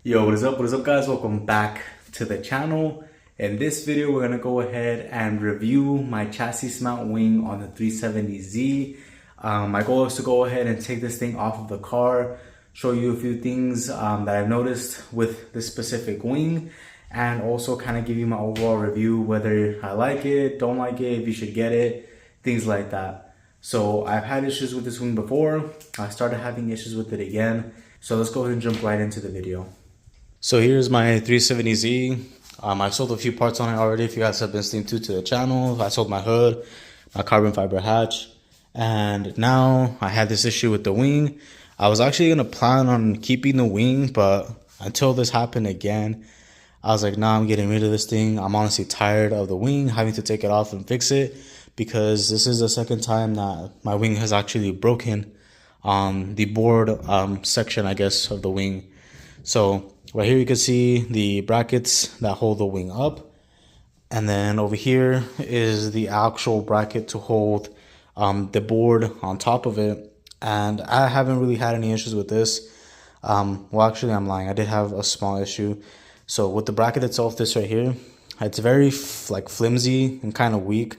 Yo, what is up guys? Welcome back to the channel. In this video, we're gonna go ahead and review my chassis mount wing on the 370Z. My goal is to go ahead and take this thing off of the car, show you a few things that I've noticed with this specific wing, and also kind of give you my overall review, whether I like it, don't like it, if you should get it, things like that. So I've had issues with this wing before. I started having issues with it again. So let's go ahead and jump right into the video. So here's my 370Z. I sold a few parts on it already. If you guys have been staying tuned to the channel, I sold my hood, my carbon fiber hatch, and now I had this issue with the wing. I was actually gonna plan on keeping the wing, but until this happened again, I was like, nah, I'm getting rid of this thing. I'm honestly tired of the wing, having to take it off and fix it, because this is the second time that my wing has actually broken on the board section, I guess, of the wing. So right here you can see the brackets that hold the wing up, and then over here is the actual bracket to hold the board on top of it. And I haven't really had any issues with this. Well, actually I'm lying, I did have a small issue. So with the bracket itself, this right here, it's very flimsy and kind of weak.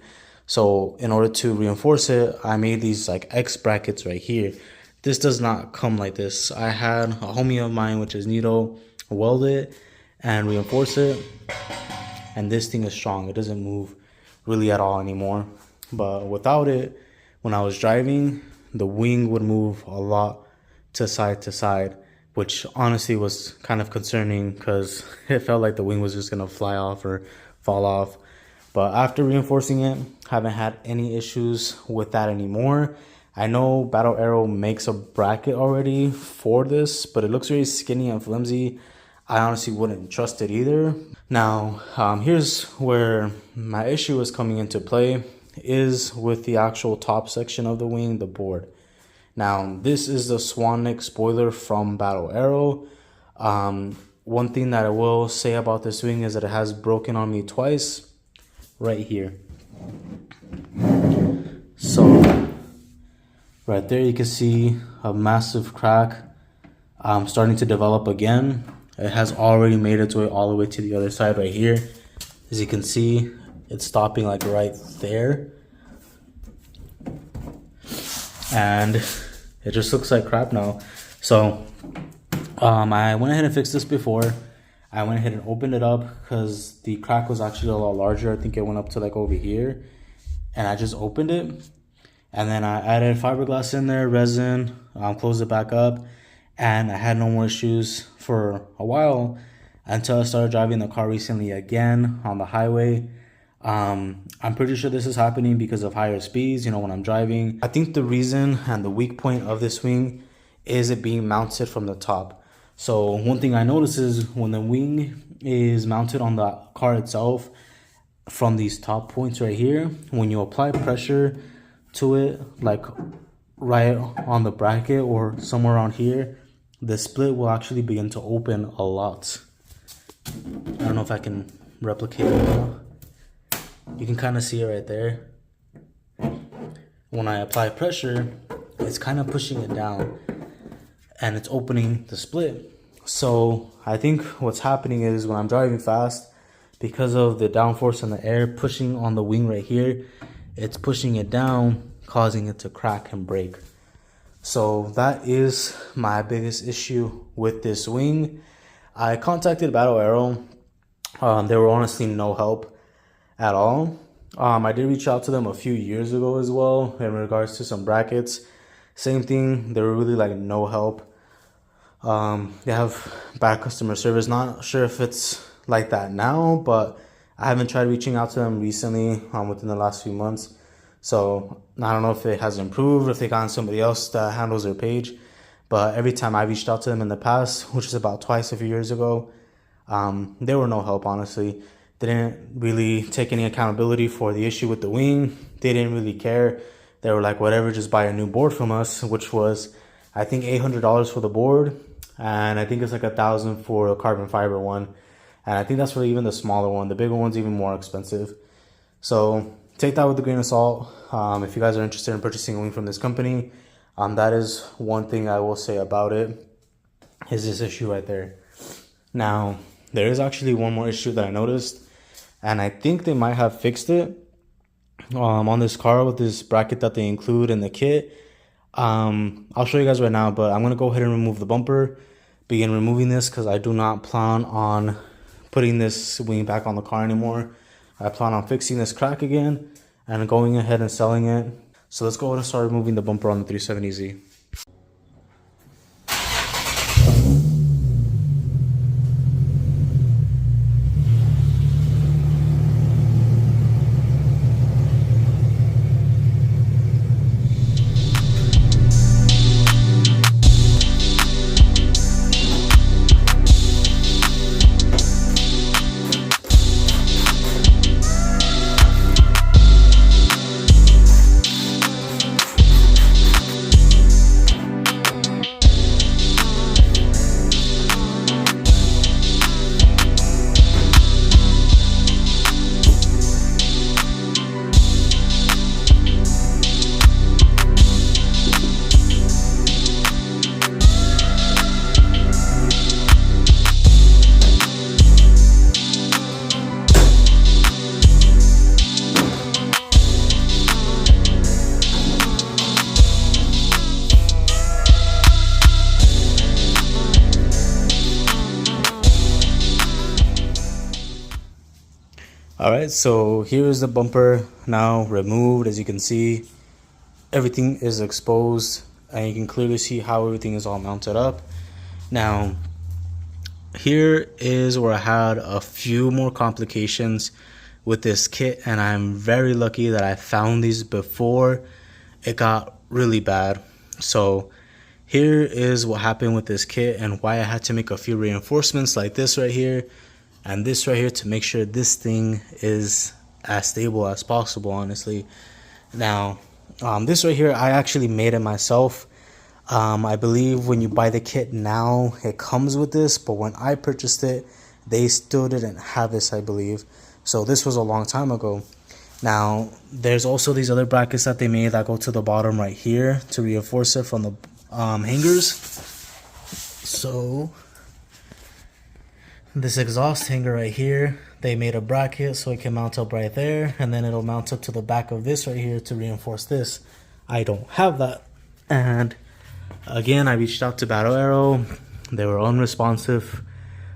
So in order to reinforce it, I made these like X brackets right here. This does not come like this. I had a homie of mine, which is Nito, weld it and reinforce it, and this thing is strong. It doesn't move really at all anymore. But without it, when I was driving, the wing would move a lot to side, which honestly was kind of concerning because it felt like the wing was just gonna fly off or fall off. But after reinforcing it, haven't had any issues with that anymore. I know Battle Arrow makes a bracket already for this, but it looks very skinny and flimsy. I honestly wouldn't trust it either. Now, here's where my issue is coming into play, is with the actual top section of the wing, the board. Now, this is the Swan Neck spoiler from Battle Arrow. One thing that I will say about this wing is that it has broken on me twice, right here. So right there you can see a massive crack starting to develop again. It has already made its way all the way to the other side right here. As you can see, it's stopping like right there. And it just looks like crap now. So I went ahead and fixed this before. I went ahead and opened it up because the crack was actually a lot larger. I think it went up to like over here. And I just opened it. And then I added fiberglass in there, resin, closed it back up. And I had no more issues for a while until I started driving the car recently again on the highway. I'm pretty sure this is happening because of higher speeds, you know, when I'm driving. I think the reason and the weak point of this wing is it being mounted from the top. So one thing I notice is when the wing is mounted on the car itself, from these top points right here, when you apply pressure to it, like right on the bracket or somewhere around here, the split will actually begin to open a lot. I don't know if I can replicate it now. You can kind of see it right there. When I apply pressure, it's kind of pushing it down and it's opening the split. So I think what's happening is when I'm driving fast, because of the downforce and the air pushing on the wing right here, it's pushing it down, causing it to crack and break. So that is my biggest issue with this wing. I contacted Battle Arrow. There were honestly no help at all. I did reach out to them a few years ago as well in regards to some brackets. Same thing, they were really like no help. They have bad customer service. Not sure if it's like that now, but I haven't tried reaching out to them recently within the last few months. So I don't know if it has improved, if they got somebody else that handles their page. But every time I reached out to them in the past, which is about twice a few years ago, they were no help, honestly. They didn't really take any accountability for the issue with the wing. They didn't really care. They were like, whatever, just buy a new board from us, which was, I think, $800 for the board. And I think it's like $1,000 for a carbon fiber one. And I think that's for even the smaller one. The bigger one's even more expensive. So take that with a grain of salt. If you guys are interested in purchasing a wing from this company, that is one thing I will say about it, is this issue right there. Now, there is actually one more issue that I noticed, and I think they might have fixed it on this car with this bracket that they include in the kit. I'll show you guys right now, but I'm going to go ahead and remove the bumper, begin removing this, because I do not plan on putting this wing back on the car anymore. I plan on fixing this crack again and going ahead and selling it. So let's go ahead and start removing the bumper on the 370Z. Alright, so here's the bumper now removed. As you can see, everything is exposed and you can clearly see how everything is all mounted up. Now, here is where I had a few more complications with this kit, and I'm very lucky that I found these before it got really bad. So here is what happened with this kit and why I had to make a few reinforcements like this right here and this right here to make sure this thing is as stable as possible, honestly. Now, this right here, I actually made it myself. I believe when you buy the kit now, it comes with this, but when I purchased it, they still didn't have this, I believe. So this was a long time ago. Now, there's also these other brackets that they made that go to the bottom right here to reinforce it from the hangers. So this exhaust hanger right here, they made a bracket so it can mount up right there, and then it'll mount up to the back of this right here to reinforce this. I don't have that, and again, I reached out to Battle Arrow. They were unresponsive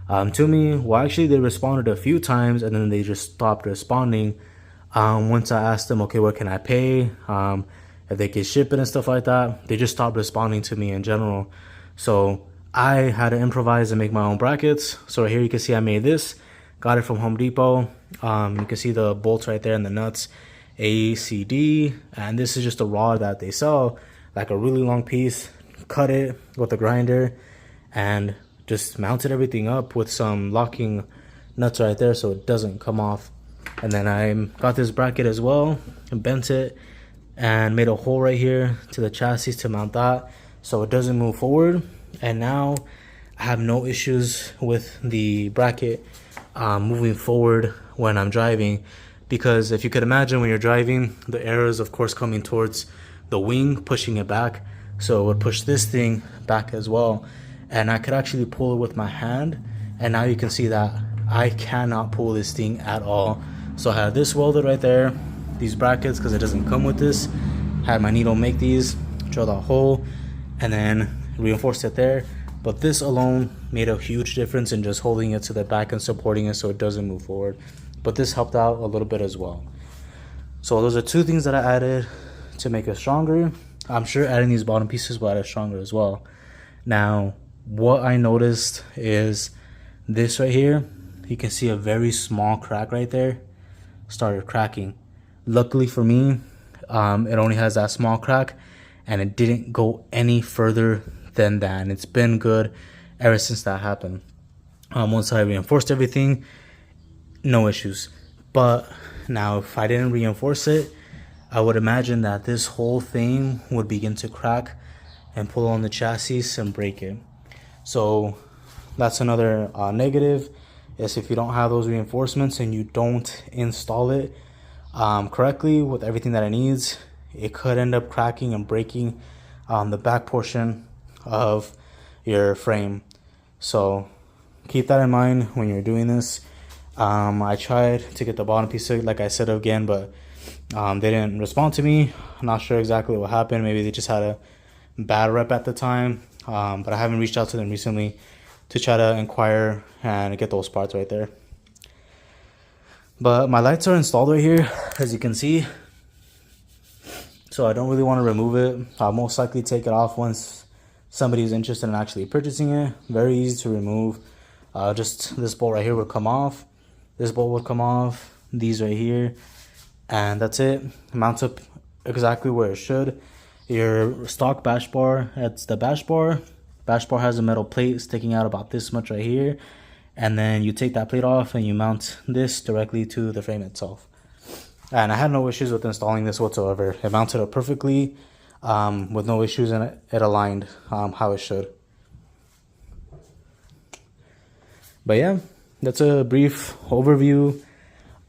to me. Well, actually, they responded a few times, and then they just stopped responding. Once I asked them, okay, what can I pay? If they can ship it and stuff like that, they just stopped responding to me in general. So I had to improvise and make my own brackets. So right here you can see I made this. Got it from Home Depot. You can see the bolts right there and the nuts. A, C, D. And this is just a rod that they sell, like a really long piece. Cut it with a grinder and just mounted everything up with some locking nuts right there so it doesn't come off. And then I got this bracket as well and bent it and made a hole right here to the chassis to mount that so it doesn't move forward. And now I have no issues with the bracket moving forward when I'm driving, because if you could imagine when you're driving, the air is of course coming towards the wing, pushing it back, so it would push this thing back as well. And I could actually pull it with my hand, and now you can see that I cannot pull this thing at all. So I had this welded right there, these brackets, because it doesn't come with this. Had my needle make these, drilled a hole, and then reinforced it there. But this alone made a huge difference in just holding it to the back and supporting it so it doesn't move forward. But this helped out a little bit as well. So those are two things that I added to make it stronger. I'm sure adding these bottom pieces will add it stronger as well. Now, what I noticed is this right here. You can see a very small crack right there started cracking. Luckily for me, it only has that small crack and it didn't go any further than that, and it's been good ever since that happened. Once I reinforced everything, no issues. But now if I didn't reinforce it, I would imagine that this whole thing would begin to crack and pull on the chassis and break it. So that's another negative, is if you don't have those reinforcements and you don't install it correctly with everything that it needs, it could end up cracking and breaking the back portion of your frame. So keep that in mind when you're doing this. I tried to get the bottom piece, like I said again, but they didn't respond to me. I'm not sure exactly what happened. Maybe they just had a bad rep at the time. But I haven't reached out to them recently to try to inquire and get those parts right there. But my lights are installed right here, as you can see. So I don't really want to remove it. I'll most likely take it off once somebody's interested in actually purchasing it. Very easy to remove. Just this bolt right here would come off. This bolt would come off. These right here. And that's it. It mounts up exactly where it should. Your stock bash bar, that's the bash bar. Bash bar has a metal plate sticking out about this much right here. And then you take that plate off and you mount this directly to the frame itself. And I had no issues with installing this whatsoever. It mounted up perfectly with no issues, and it aligned how it should. But yeah, that's a brief overview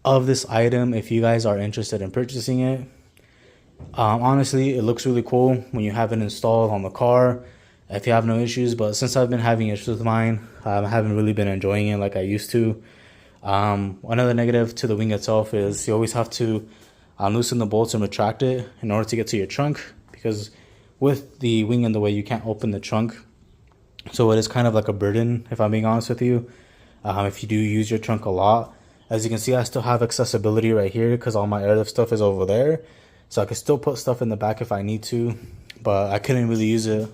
of this item if you guys are interested in purchasing it. Honestly, it looks really cool when you have it installed on the car if you have no issues, but since I've been having issues with mine, I haven't really been enjoying it like I used to. Another negative to the wing itself is you always have to loosen the bolts and retract it in order to get to your trunk, because with the wing in the way you can't open the trunk, so it is kind of like a burden, if I'm being honest with you, if you do use your trunk a lot. As you can see, I still have accessibility right here because all my airlift stuff is over there, so I can still put stuff in the back if I need to, but I couldn't really use it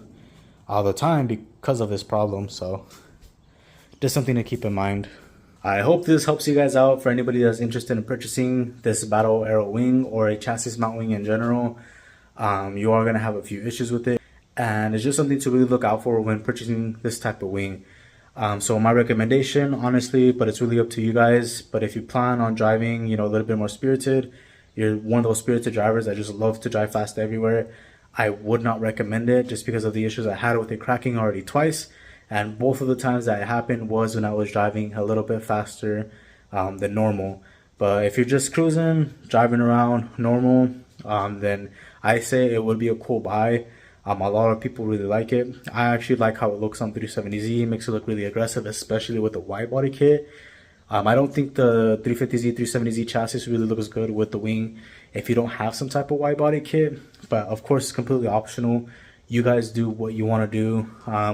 all the time because of this problem. So just something to keep in mind. I hope this helps you guys out. For anybody that's interested in purchasing this Battle Arrow wing or a chassis mount wing in general, you are going to have a few issues with it, and it's just something to really look out for when purchasing this type of wing. So my recommendation, honestly, but it's really up to you guys, but if you plan on driving, you know, a little bit more spirited, you're one of those spirited drivers that just love to drive fast everywhere, I would not recommend it, just because of the issues I had with it cracking already twice. And both of the times that it happened was when I was driving a little bit faster than normal. But if you're just cruising, driving around normal, then I say it would be a cool buy. A lot of people really like it. I actually like how it looks on 370Z. It makes it look really aggressive, especially with the wide body kit. I don't think the 350Z, 370Z chassis really looks good with the wing if you don't have some type of wide body kit. But of course, it's completely optional. You guys do what you want to do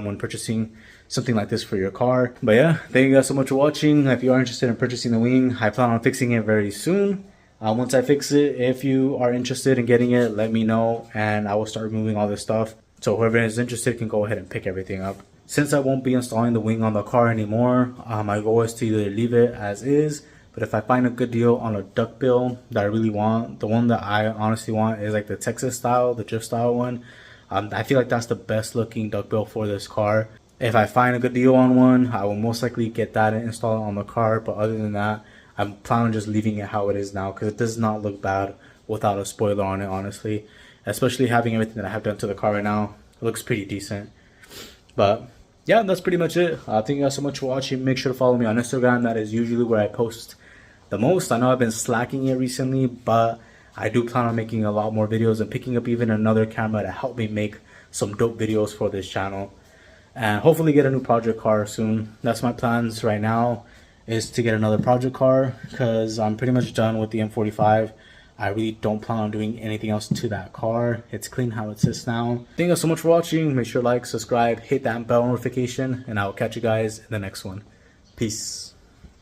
when purchasing something like this for your car. But yeah, thank you guys so much for watching. If you are interested in purchasing the wing, I plan on fixing it very soon. Once I fix it, if you are interested in getting it, let me know and I will start removing all this stuff. So whoever is interested can go ahead and pick everything up. Since I won't be installing the wing on the car anymore, my goal is to either leave it as is, but if I find a good deal on a duckbill that I really want, the one that I honestly want is like the Texas style, the drift style one. I feel like that's the best looking duckbill for this car. If I find a good deal on one, I will most likely get that and install it on the car. But other than that, I'm planning on just leaving it how it is now, because it does not look bad without a spoiler on it, honestly. Especially having everything that I have done to the car right now, it looks pretty decent. But yeah, that's pretty much it. Thank you guys so much for watching. Make sure to follow me on Instagram. That is usually where I post the most. I know I've been slacking it recently, but I do plan on making a lot more videos and picking up even another camera to help me make some dope videos for this channel. And hopefully get a new project car soon. That's my plans right now, is to get another project car, because I'm pretty much done with the M45. I really don't plan on doing anything else to that car. It's clean how it sits now. Thank you guys so much for watching. Make sure to like, subscribe, hit that bell notification, and I will catch you guys in the next one. Peace.